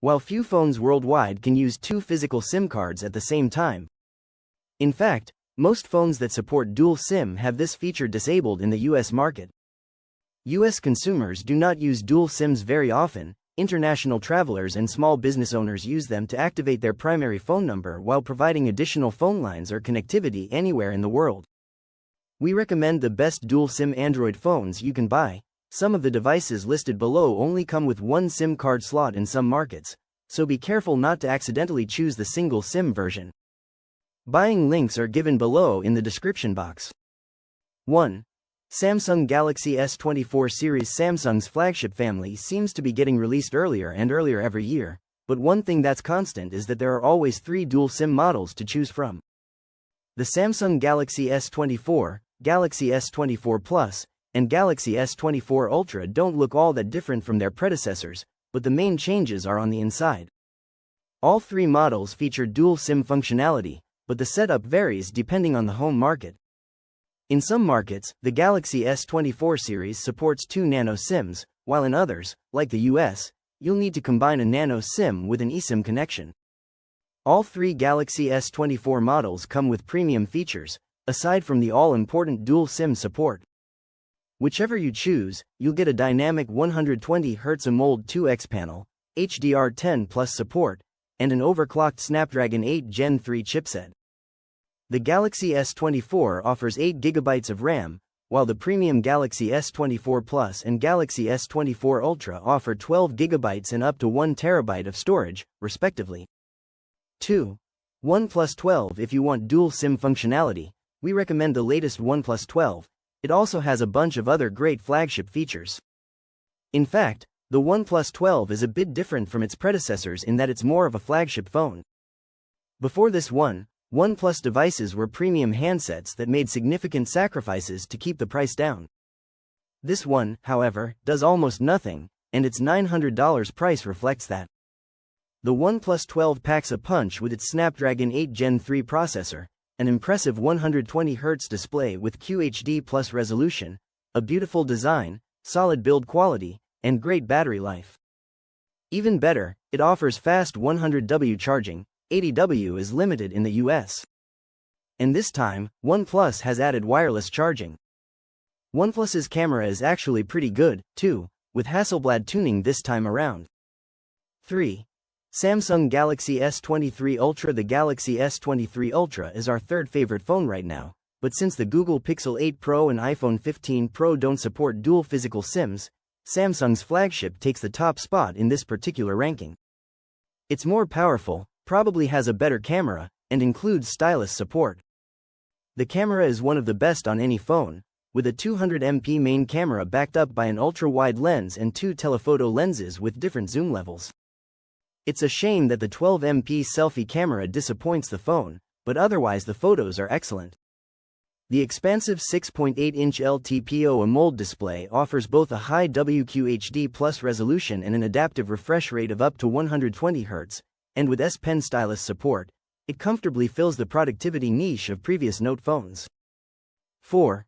while few phones worldwide can use two physical SIM cards at the same time. In fact, most phones that support dual SIM have this feature disabled in the US market. US consumers do not use dual SIMs very often. International travelers and small business owners use them to activate their primary phone number while providing additional phone lines or connectivity anywhere in the world. We recommend the best dual SIM Android phones you can buy. Some of the devices listed below only come with one SIM card slot in some markets, so be careful not to accidentally choose the single SIM version. Buying links are given below in the description box. 1. Samsung Galaxy S24 series. Samsung's flagship family seems to be getting released earlier and earlier every year, but one thing that's constant is that there are always 3 dual SIM models to choose from. The Samsung Galaxy S24, Galaxy S24 Plus, and Galaxy S24 Ultra don't look all that different from their predecessors, but the main changes are on the inside. All 3 models feature dual SIM functionality, but the setup varies depending on the home market. In some markets, the Galaxy S24 series supports 2 nano SIMs, while in others, like the US, you'll need to combine a nano SIM with an eSIM connection. All 3 Galaxy S24 models come with premium features, aside from the all-important dual SIM support. Whichever you choose, you'll get a dynamic 120Hz AMOLED 2X panel, HDR10 Plus support, and an overclocked Snapdragon 8 Gen 3 chipset. The Galaxy S24 offers 8GB of RAM, while the premium Galaxy S24 Plus and Galaxy S24 Ultra offer 12GB and up to 1TB of storage, respectively. 2. OnePlus 12. If you want dual SIM functionality, we recommend the latest OnePlus 12. It also has a bunch of other great flagship features. In fact, the OnePlus 12 is a bit different from its predecessors in that it's more of a flagship phone. Before this OnePlus devices were premium handsets that made significant sacrifices to keep the price down. This one, however, does almost nothing, and its $900 price reflects that. The OnePlus 12 packs a punch with its Snapdragon 8 Gen 3 processor, an impressive 120Hz display with QHD Plus resolution, a beautiful design, solid build quality, and great battery life. Even better, it offers fast 100W charging. 80W is limited in the US. And this time, OnePlus has added wireless charging. OnePlus's camera is actually pretty good, too, with Hasselblad tuning this time around. 3. Samsung Galaxy S23 Ultra. The Galaxy S23 Ultra is our third favorite phone right now, but since the Google Pixel 8 Pro and iPhone 15 Pro don't support dual physical SIMs, Samsung's flagship takes the top spot in this particular ranking. It's more powerful, probably has a better camera, and includes stylus support. The camera is one of the best on any phone, with a 200MP main camera backed up by an ultra-wide lens and 2 telephoto lenses with different zoom levels. It's a shame that the 12MP selfie camera disappoints the phone, but otherwise the photos are excellent. The expansive 6.8-inch LTPO AMOLED display offers both a high WQHD Plus resolution and an adaptive refresh rate of up to 120Hz, and with S Pen stylus support, it comfortably fills the productivity niche of previous Note phones. 4.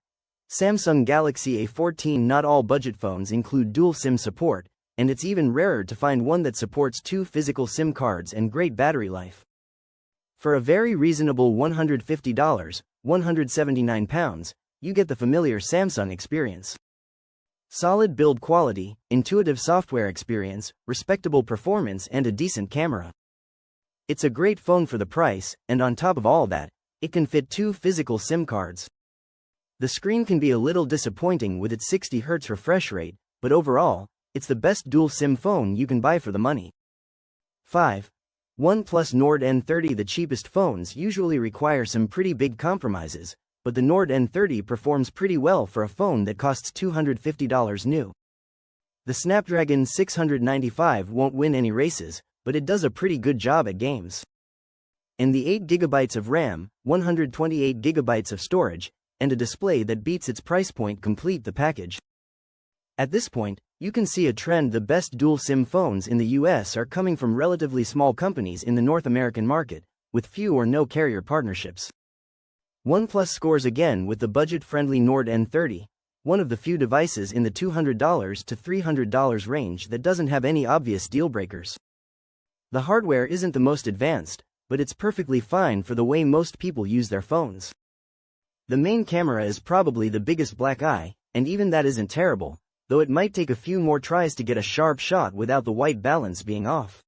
Samsung Galaxy A14. Not all budget phones include dual SIM support, and it's even rarer to find one that supports 2 physical SIM cards and great battery life. For a very reasonable $150, £179, you get the familiar Samsung experience. Solid build quality, intuitive software experience, respectable performance, and a decent camera. It's a great phone for the price, and on top of all that, it can fit 2 physical SIM cards. The screen can be a little disappointing with its 60Hz refresh rate, but overall, it's the best dual SIM phone you can buy for the money. 5. OnePlus Nord N30. The cheapest phones usually require some pretty big compromises, but the Nord N30 performs pretty well for a phone that costs $250 new. The Snapdragon 695 won't win any races, but it does a pretty good job at games. And the 8GB of RAM, 128GB of storage, and a display that beats its price point complete the package. At this point, you can see a trend. The best dual SIM phones in the US are coming from relatively small companies in the North American market, with few or no carrier partnerships. OnePlus scores again with the budget-friendly Nord N30, one of the few devices in the $200 to $300 range that doesn't have any obvious deal breakers. The hardware isn't the most advanced, but it's perfectly fine for the way most people use their phones. The main camera is probably the biggest black eye, and even that isn't terrible, though it might take a few more tries to get a sharp shot without the white balance being off.